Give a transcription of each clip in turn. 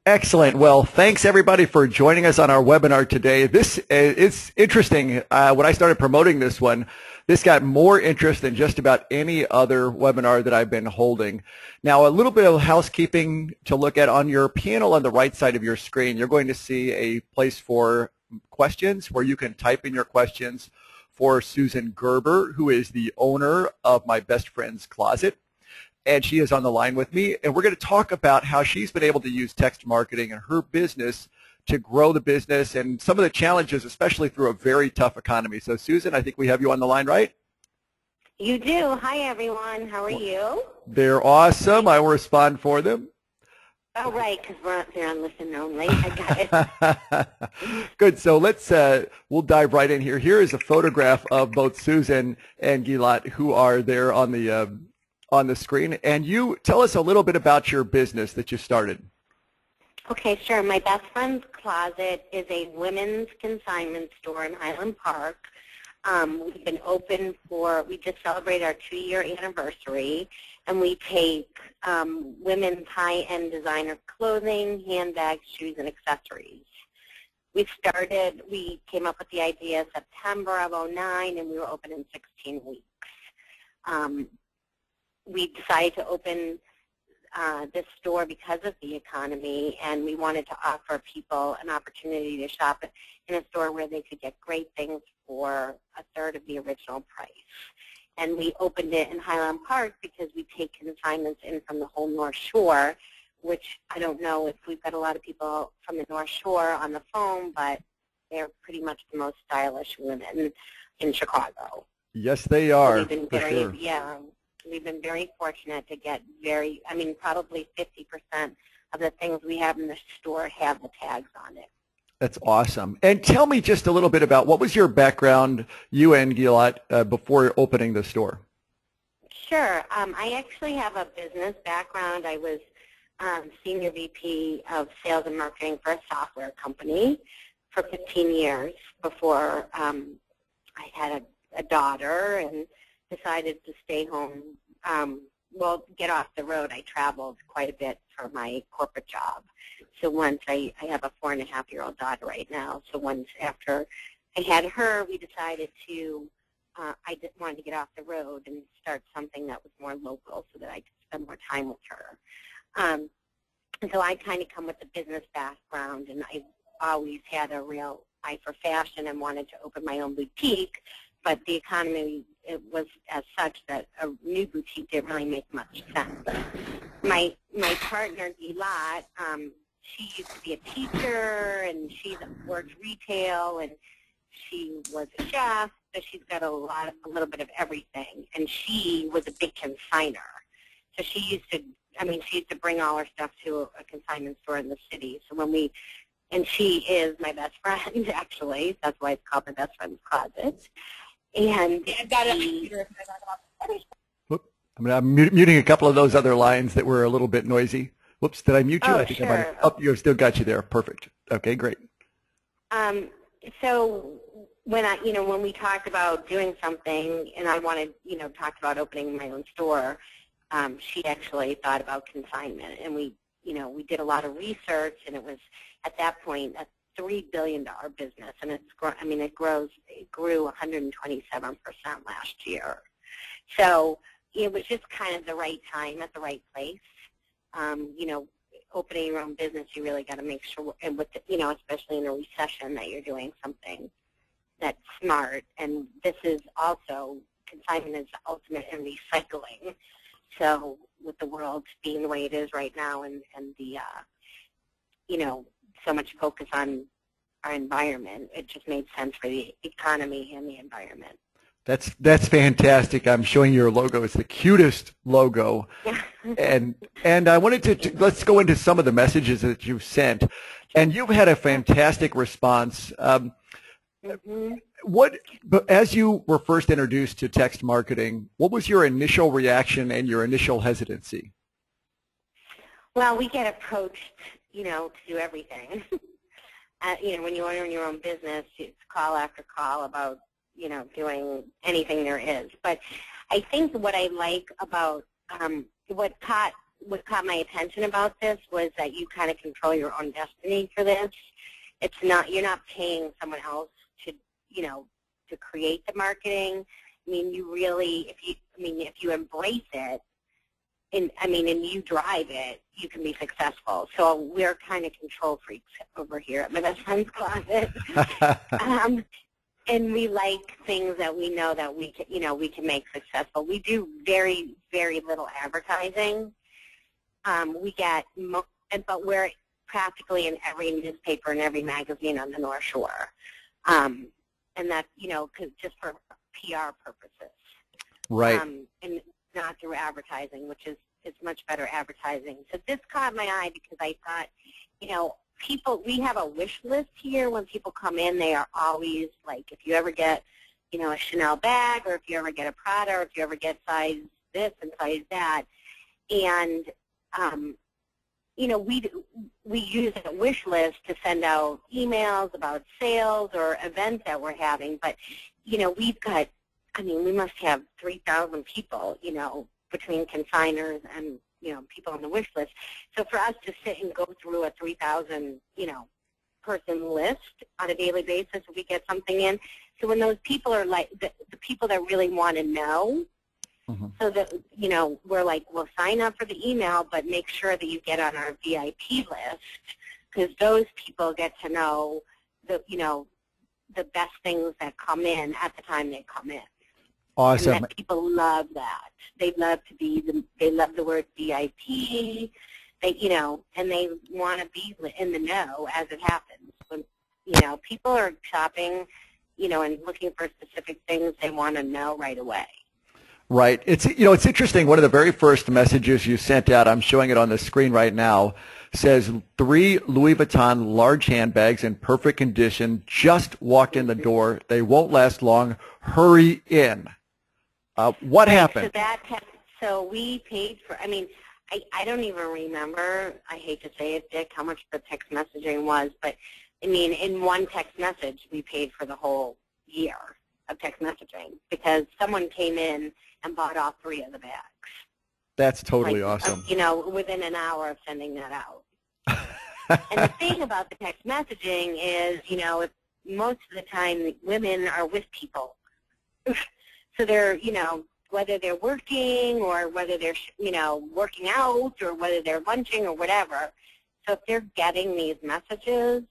Excellent. Well, thanks everybody for joining us on our webinar today. This is interesting. When I started promoting this one, this got more interest than just about any other webinar that I've been holding. Now, a little bit of housekeeping to look at. On your panel on the right side of your screen, you're going to see a place for questions where you can type in your questions for Susan Gerber, who is the owner of My Best Friend's Closet. And she is on the line with me, and we're going to talk about how she's been able to use text marketing in her business to grow the business and some of the challenges, especially through a very tough economy. So, Susan, I think we have you on the line, right? You do. Hi, everyone. How are you? They're awesome. I will respond for them. Oh, right, because they're on listen only. I got it. Good. So we'll dive right in here. Here is a photograph of both Susan and Gilot, who are there on the screen. And you tell us a little bit about your business that you started. Okay, sure. My Best Friend's Closet is a women's consignment store in Highland Park. We've been open we just celebrated our 2-year anniversary, and we take women's high-end designer clothing, handbags, shoes, and accessories. We came up with the idea September of '09, and we were open in 16 weeks. We decided to open this store because of the economy, and we wanted to offer people an opportunity to shop in a store where they could get great things for a third of the original price. And we opened it in Highland Park because we take consignments in from the whole North Shore, which I don't know if we've got a lot of people from the North Shore on the phone, but they're pretty much the most stylish women in Chicago. Yes, they are. So we've been very fortunate to get probably 50% of the things we have in the store have the tags on it. That's awesome. And tell me just a little bit about what was your background, you and Gilot, before opening the store? Sure. I actually have a business background. I was Senior VP of Sales and Marketing for a software company for 15 years before I had a daughter and decided to stay home, get off the road. I traveled quite a bit for my corporate job. So once I have a 4.5-year-old daughter right now, so once after I had her, we decided I just wanted to get off the road and start something that was more local so that I could spend more time with her. And so I kind of come with a business background, and I always had a real eye for fashion and wanted to open my own boutique, but the economy was as such that a new boutique didn't really make much sense. My partner, Gilot, she used to be a teacher, and she worked retail, and she was a chef, so she's got a little bit of everything. And she was a big consigner. So she used to bring all her stuff to a consignment store in the city. So and she is my best friend, actually. That's why it's called My Best Friend's Closet. And I've got I'm muting a couple of those other lines that were a little bit noisy. Whoops, did I mute you? Oh, I think sure. I might have. Oh, you still got you there. Perfect. Okay, great. So when we talked about doing something, and I talked about opening my own store, she actually thought about consignment, and we did a lot of research, and it was at that point a $3 billion business, and it grew 127% last year. So it was just kind of the right time at the right place. Opening your own business, you really got to make sure, and especially in a recession, that you're doing something that's smart. And this is also, consignment is the ultimate in recycling. So with the world being the way it is right now, and the so much focus on our environment, it just made sense for the economy and the environment. That's fantastic. I'm showing your logo. It's the cutest logo. and I wanted to let's go into some of the messages that you've sent. And you've had a fantastic response. As you were first introduced to text marketing, what was your initial reaction and your initial hesitancy? Well, we get approached, to do everything. When you own your own business, it's call after call about doing anything there is. But I think what I like about what caught what caught my attention about this was that you kind of control your own destiny for this. It's not, you're not paying someone else to, to create the marketing. I mean, you really, if you embrace it, and you drive it, you can be successful. So we're kind of control freaks over here at my best friend's closet. And we like things that we know that we can make successful. We do very, very little advertising. But we're practically in every newspaper and every magazine on the North Shore. And that's, just for PR purposes. Right. And not through advertising, which is much better advertising. So this caught my eye because I thought, we have a wish list here. When people come in, they are always like, if you ever get, a Chanel bag, or if you ever get a Prada, or if you ever get size this and size that. And, we use a wish list to send out emails about sales or events that we're having. But, we've got, we must have 3,000 people, between consigners and, people on the wish list. So for us to sit and go through a 3,000, person list on a daily basis, if we get something in. So when those people are like, the people that really want to know, so that, we're like, well, sign up for the email, but make sure that you get on our VIP list, because those people get to know the best things that come in at the time they come in. Awesome. And that people love that. They love they love the word VIP. And they want to be in the know as it happens. When, people are shopping, and looking for specific things, they want to know right away. Right. It's interesting. One of the very first messages you sent out, I'm showing it on the screen right now, says 3 Louis Vuitton large handbags in perfect condition just walked in the door. They won't last long. Hurry in. What happened? So we paid for, I don't even remember, I hate to say it, Dick, how much the text messaging was, but in one text message we paid for the whole year of text messaging because someone came in and bought all 3 of the bags. That's totally awesome. Within an hour of sending that out. And the thing about the text messaging is, if most of the time women are with people. So they're, whether they're working or whether they're, working out or whether they're lunching or whatever. So if they're getting these messages,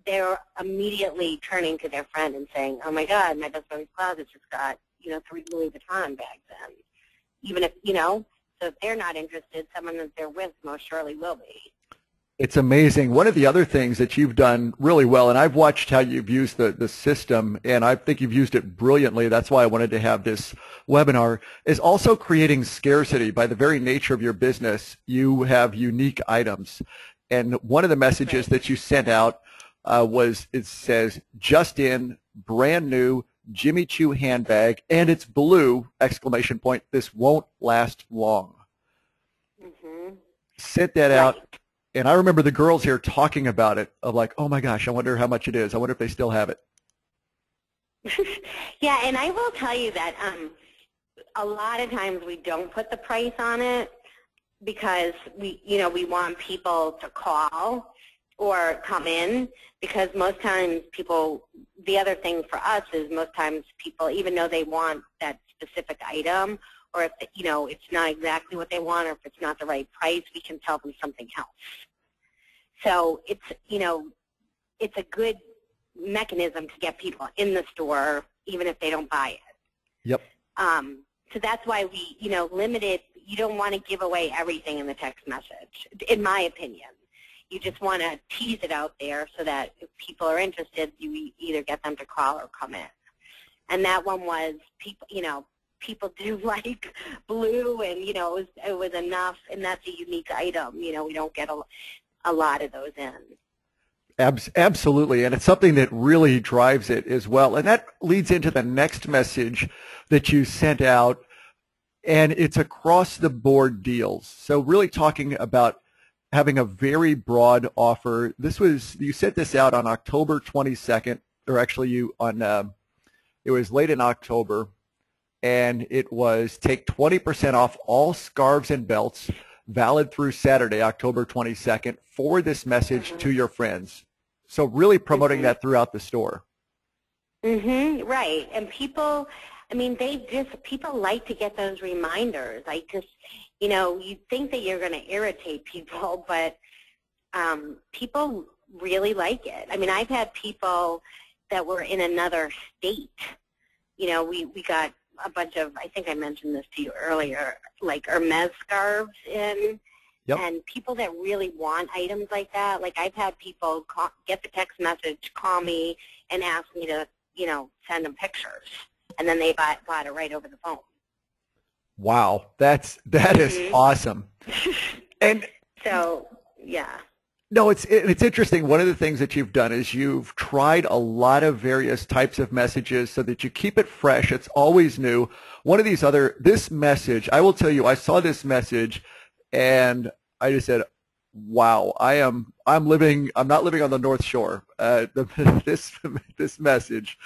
they're immediately turning to their friend and saying, oh, my God, my best friend's closet just got, 3 Louis Vuitton bags in. Even if, so if they're not interested, someone that they're with most surely will be. It's amazing. One of the other things that you've done really well, and I've watched how you've used the system, and I think you've used it brilliantly. That's why I wanted to have this webinar, is also creating scarcity. By the very nature of your business, you have unique items. And one of the messages that you sent out it says, just in, brand new, Jimmy Choo handbag, and it's blue, ! This won't last long. Sent that out. And I remember the girls here talking about it, of like, oh my gosh, I wonder how much it is. I wonder if they still have it. Yeah, and I will tell you that a lot of times we don't put the price on it because we want people to call or come in, because most times people, the other thing for us is most times people, even though they want that specific item, or if it's not exactly what they want, or if it's not the right price, we can tell them something else. So it's it's a good mechanism to get people in the store, even if they don't buy it. Yep. So that's why we limit it. You don't want to give away everything in the text message, in my opinion. You just want to tease it out there so that if people are interested, you either get them to call or come in. And that one was people do like blue, and it was enough, and that's a unique item. We don't get a lot of those in. Absolutely, and it's something that really drives it as well. And that leads into the next message that you sent out, and it's across-the-board deals. So really talking about having a very broad offer. You sent this out on October 22nd, or actually it was late in October. and it was take 20% off all scarves and belts, valid through Saturday, October 22nd. Forward this message to your friends. So really promoting that throughout the store. Right. And people, I mean, people like to get those reminders. You think that you're going to irritate people, but people really like it. I mean, I've had people that were in another state. We got a bunch of, I think I mentioned this to you earlier, like Hermes scarves in. Yep. And people that really want items like that, like I've had people get the text message, call me, and ask me to, send them pictures. And then they bought it right over the phone. Wow, that is awesome. And so, yeah. No, it's interesting. One of the things that you've done is you've tried a lot of various types of messages so that you keep it fresh. It's always new. This message, I will tell you, I saw this message and I just said, wow, I'm not living on the North Shore. This message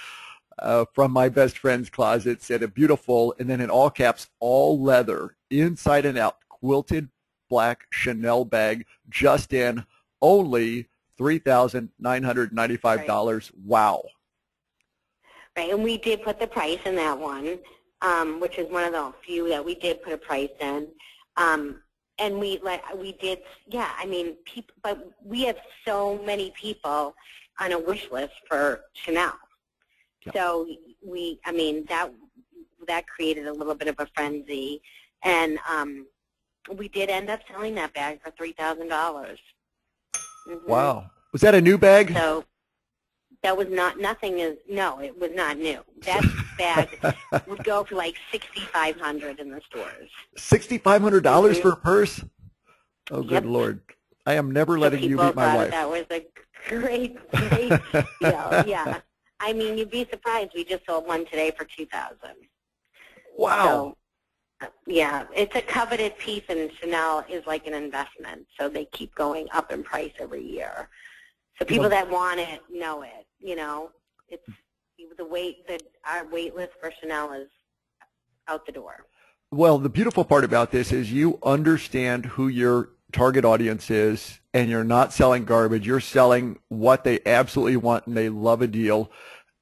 from my best friend's closet said a beautiful, and then in all caps, all leather, inside and out, quilted black Chanel bag, just in, only $3,995. Right. Wow. Right, and we did put the price in that one, which is one of the few that we did put a price in. And we did, yeah, I mean, but we have so many people on a wish list for Chanel. Yep. So that created a little bit of a frenzy. And we did end up selling that bag for $3,000. Wow. Was that a new bag? So that was no, it was not new. That bag would go for like $6,500 in the stores. $6,500 for a purse? Oh, good Lord. I am never letting you beat my wife. That was a great deal. Yeah. I mean, you'd be surprised. We just sold one today for $2,000. Wow. So, yeah, it's a coveted piece, and Chanel is like an investment, so they keep going up in price every year. So people that want it know it. It's our wait list for Chanel is out the door. Well, the beautiful part about this is you understand who your target audience is, and you're not selling garbage. You're selling what they absolutely want, and they love a deal.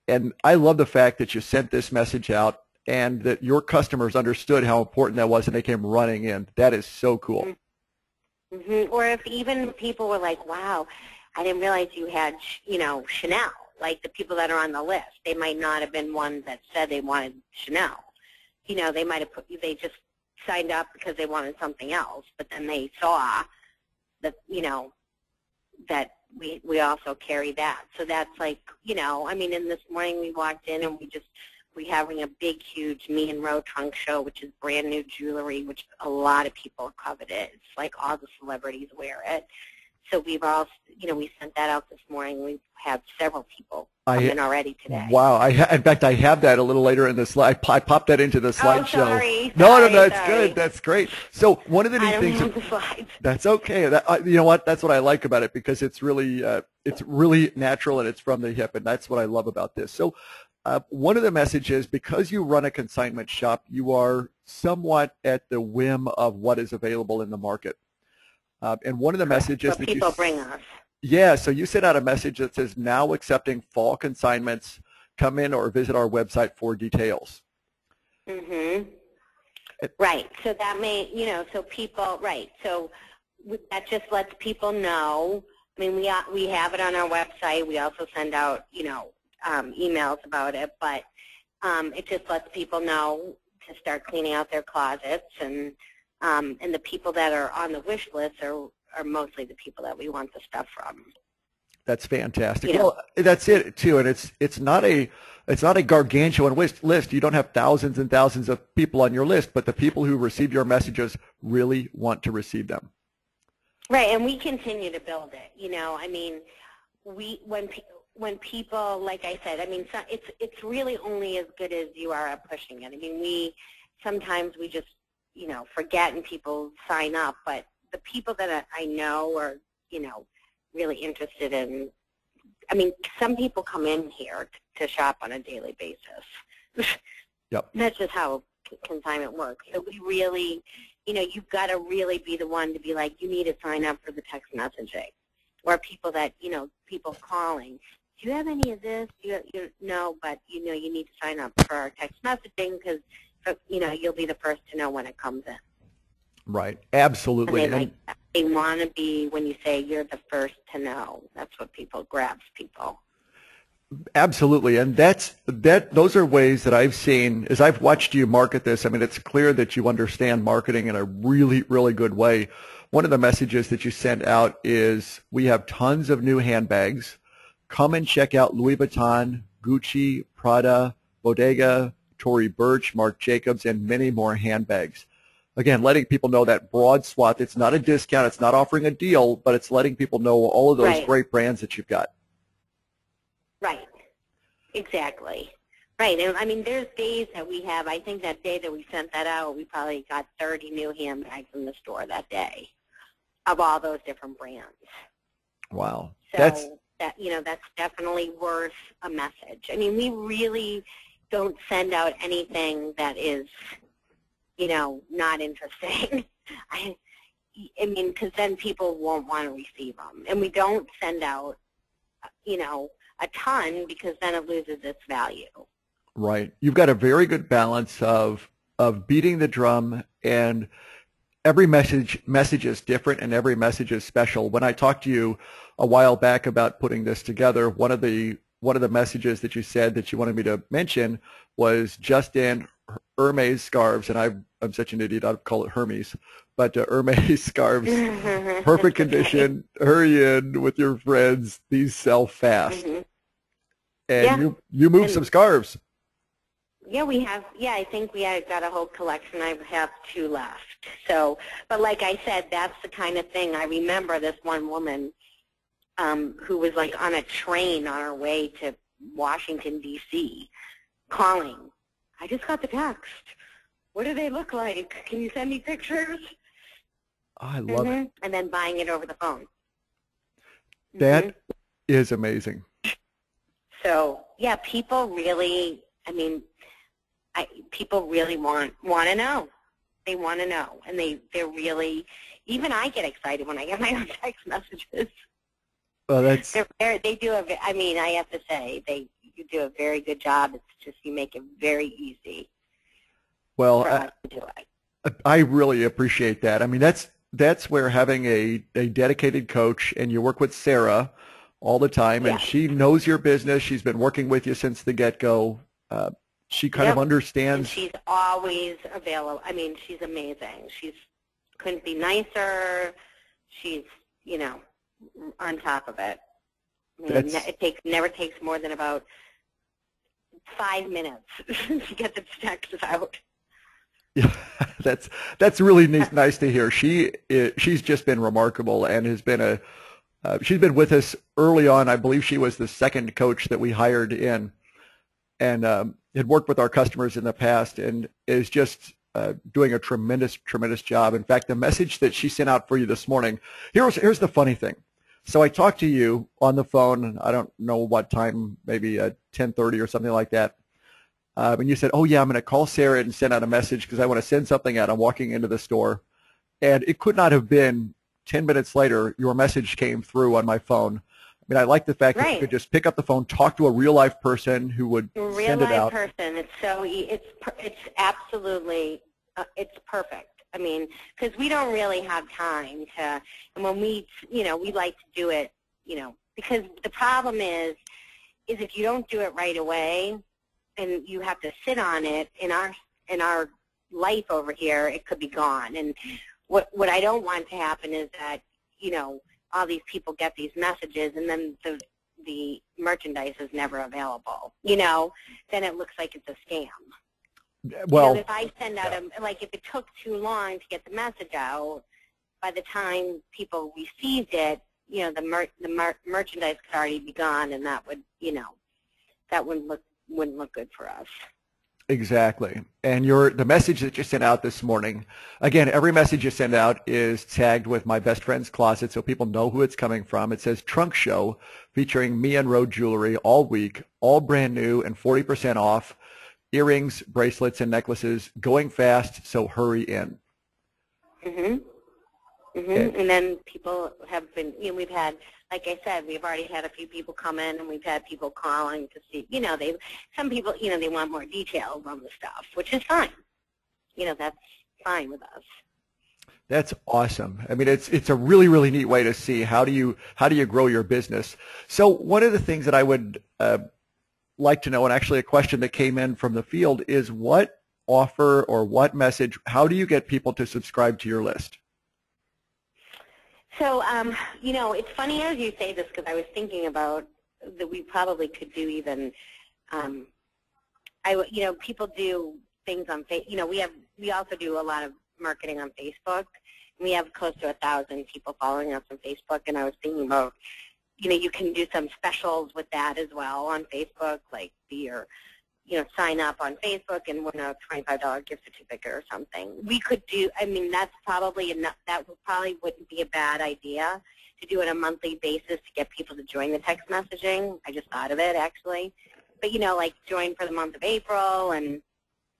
And I love the fact that you sent this message out and that your customers understood how important that was, and they came running in. That is so cool. Or if even people were like, wow, I didn't realize you had, Chanel. Like the people that are on the list, they might not have been ones that said they wanted Chanel. They might have they just signed up because they wanted something else, but then they saw that, that we also carry that. So that's like, I mean, and this morning we walked in and we're having a big, huge Me and Row trunk show, which is brand new jewelry, which a lot of people covet it. It's like all the celebrities wear it. So we've all, we sent that out this morning. We've had several people come in already today. Wow. In fact, I have that a little later in the slide. I popped that into the slideshow. Sorry. No, that's good. That's great. So one of the neat things. I don't have the slides. That's okay. You know what? That's what I like about it, because it's really natural and it's from the hip, and that's what I love about this. So one of the messages, because you run a consignment shop, you are somewhat at the whim of what is available in the market. And one of the messages that people bring us. Yeah, so you sent out a message that says, now accepting fall consignments. Come in or visit our website for details. Right. So that may, so people, right. So that just lets people know. I mean, we have it on our website. We also send out, emails about it, but it just lets people know to start cleaning out their closets, and the people that are on the wish list are mostly the people that we want the stuff from. That's fantastic. Well, that's it too, and it's not a gargantuan list. You don't have thousands and thousands of people on your list, but the people who receive your messages really want to receive them. Right, and we continue to build it. I mean, when people, like I said, I mean, it's really only as good as you are at pushing it. I mean, sometimes we just forget and people sign up, but the people that I know are, really interested in, I mean, some people come in here to shop on a daily basis. Yep. And that's just how consignment works. So we really, you've got to really be the one to be like, you need to sign up for the text messaging. Or people that, people calling. Do you have any of this? No, but, you need to sign up for our text messaging because, you'll be the first to know when it comes in. Right. Absolutely. And they want to be, when you say you're the first to know, that's what grabs people. Absolutely, and those are ways that I've seen as I've watched you market this. I mean, it's clear that you understand marketing in a really, really good way. One of the messages that you sent out is, we have tons of new handbags. Come and check out Louis Vuitton, Gucci, Prada, Bodega, Tory Burch, Marc Jacobs, and many more handbags. Again, letting people know that broad swath. It's not a discount. It's not offering a deal, but it's letting people know all of those great brands that you've got. Right. Exactly. Right. And I mean, there's days that we have, I think that day that we sent that out, we probably got 30 new handbags in the store that day of all those different brands. Wow. So that's definitely worth a message. I mean, we really don't send out anything that is, not interesting. I mean, because then people won't want to receive them. And we don't send out, a ton, because then it loses its value. Right. You've got a very good balance of beating the drum, and every message is different and every message is special. When I talked to you a while back about putting this together, one of the messages that you said that you wanted me to mention was just in Hermes scarves, and I'm such an idiot, I'd call it Hermes, but Hermes scarves, perfect condition, hurry in with your friends, these sell fast. Mm-hmm. And you moved some scarves. Yeah, we have. Yeah, I think we have got a whole collection. I have 2 left. So, but like I said, that's the kind of thing. I remember this one woman who was like on a train on her way to Washington, D.C., calling. I just got the text. What do they look like? Can you send me pictures? Oh, I love it. And then buying it over the phone. That is amazing. So, yeah, people really, people really want to know. They want to know. And they're really, even I get excited when I get my own text messages. Well, they do I have to say, you do a very good job. It's just, you make it very easy. Well, for us to do it. I really appreciate that. I mean, that's where having a dedicated coach, and you work with Sarah all the time, and she knows your business. She's been working with you since the get-go. She kind of understands. And she's always available. I mean, she's amazing. Couldn't be nicer. She's, on top of it. I mean, it never takes more than about 5 minutes to get the text out. Yeah, that's really nice to hear. She's just been remarkable, and has been she's been with us early on. I believe she was the second coach that we hired in, and had worked with our customers in the past, and is just doing a tremendous job. In fact, the message that she sent out for you this morning, here's the funny thing. So I talked to you on the phone, I don't know what time, maybe 10:30 or something like that. And you said, oh, yeah, I'm going to call Sarah and send out a message because I want to send something out. I'm walking into the store. And it could not have been 10 minutes later, your message came through on my phone. I mean, I like the fact that you could just pick up the phone, talk to a real-life person who would send it out. Real-life person. It's absolutely, it's perfect. I mean, because we don't really have time to, and when we like to do it, because the problem is if you don't do it right away, and you have to sit on it, in our life over here, it could be gone. And what I don't want to happen is that, all these people get these messages, and then the merchandise is never available. Then it looks like it's a scam. Well, if I send out if it took too long to get the message out, by the time people received it, the merchandise could already be gone, and that would, that wouldn't look good for us. Exactly. And the message that you sent out this morning, again, every message you send out is tagged with My Best Friend's Closet so people know who it's coming from. It says Trunk Show featuring me and Road Jewelry all week, all brand new and 40% off. earrings, bracelets, and necklaces, going fast, so hurry in. And then people have been, we've had, like I said, we've already had a few people come in, and we've had people calling to see, some people, they want more details on the stuff, which is fine. That's fine with us. That's awesome. I mean, it's a really, really neat way to see how do you grow your business. So one of the things that I would like to know, and actually a question that came in from the field, is what offer or what message, how do you get people to subscribe to your list? So, it's funny as you say this, because I was thinking about that we probably could do even, people do things on Facebook. We also do a lot of marketing on Facebook. We have close to 1,000 people following us on Facebook, and I was thinking about, you can do some specials with that as well on Facebook, like sign up on Facebook and win a $25 gift certificate or something. We could do, that's probably enough. That probably wouldn't be a bad idea to do it on a monthly basis to get people to join the text messaging. I just thought of it, actually. But, like join for the month of April, and,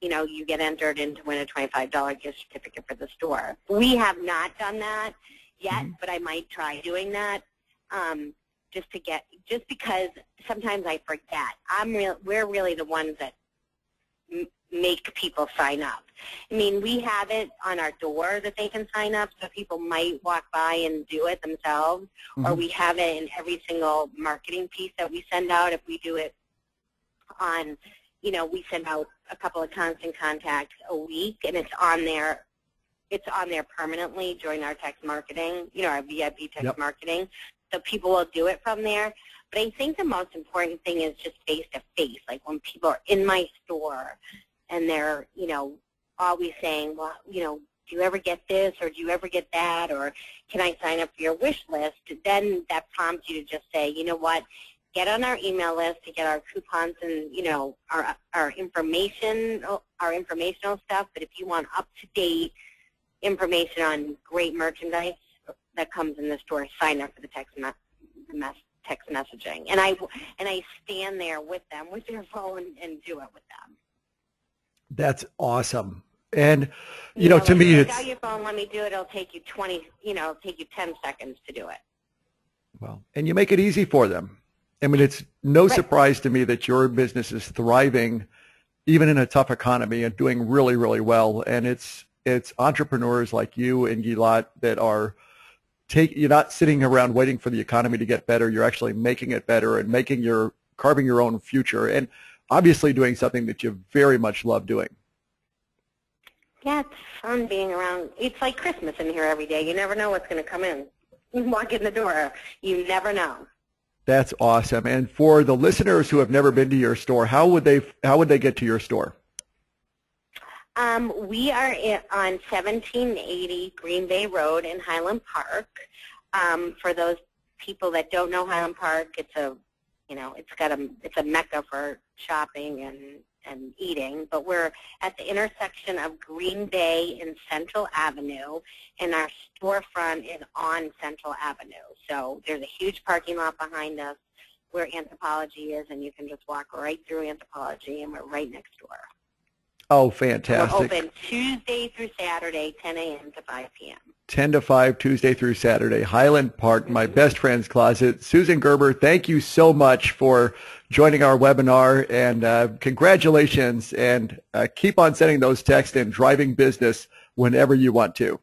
you get entered in to win a $25 gift certificate for the store. We have not done that yet, but I might try doing that. Just because sometimes I forget. We're really the ones that make people sign up. We have it on our door that they can sign up, so people might walk by and do it themselves, or we have it in every single marketing piece that we send out. If we do it on, we send out a couple of constant contacts a week, and it's on there. It's on there permanently. Join our text marketing, our VIP text marketing. So people will do it from there. But I think the most important thing is just face-to-face, like when people are in my store and they're, always saying, well, do you ever get this, or do you ever get that, or can I sign up for your wish list? Then that prompts you to just say, you know what, get on our email list to get our coupons and, our informational stuff. But if you want up-to-date information on great merchandise that comes in the store, sign up for the text messaging, and I stand there with them with their phone and do it with them. That's awesome. And to me, it's out your phone. Let me do it. It'll take you 10 seconds to do it. Well, and you make it easy for them. It's no surprise to me that your business is thriving, even in a tough economy, and doing really, really well. And it's entrepreneurs like you and Gilot that are. You're not sitting around waiting for the economy to get better. You're actually making it better and carving your own future, and obviously doing something that you very much love doing. Yeah, it's fun being around. It's like Christmas in here every day. You never know what's going to come in. You walk in the door, you never know. That's awesome. And for the listeners who have never been to your store, how would they get to your store? We are on 1780 Green Bay Road in Highland Park. For those people that don't know Highland Park, it's a mecca for shopping and eating. But we're at the intersection of Green Bay and Central Avenue, and our storefront is on Central Avenue. So there's a huge parking lot behind us where Anthropologie is, and you can just walk right through Anthropologie, and we're right next door. Oh, fantastic. We're open Tuesday through Saturday, 10 a.m. to 5 p.m. 10 to 5, Tuesday through Saturday. Highland Park, my best friend's closet. Susan Gerber, thank you so much for joining our webinar, and congratulations, and keep on sending those texts and driving business whenever you want to.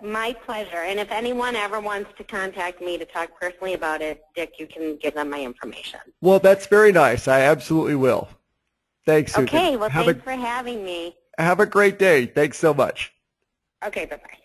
My pleasure. And if anyone ever wants to contact me to talk personally about it, Dick, you can give them my information. Well, that's very nice. I absolutely will. Thanks, Susan. Okay, well, thanks for having me. Have a great day. Thanks so much. Okay, bye-bye.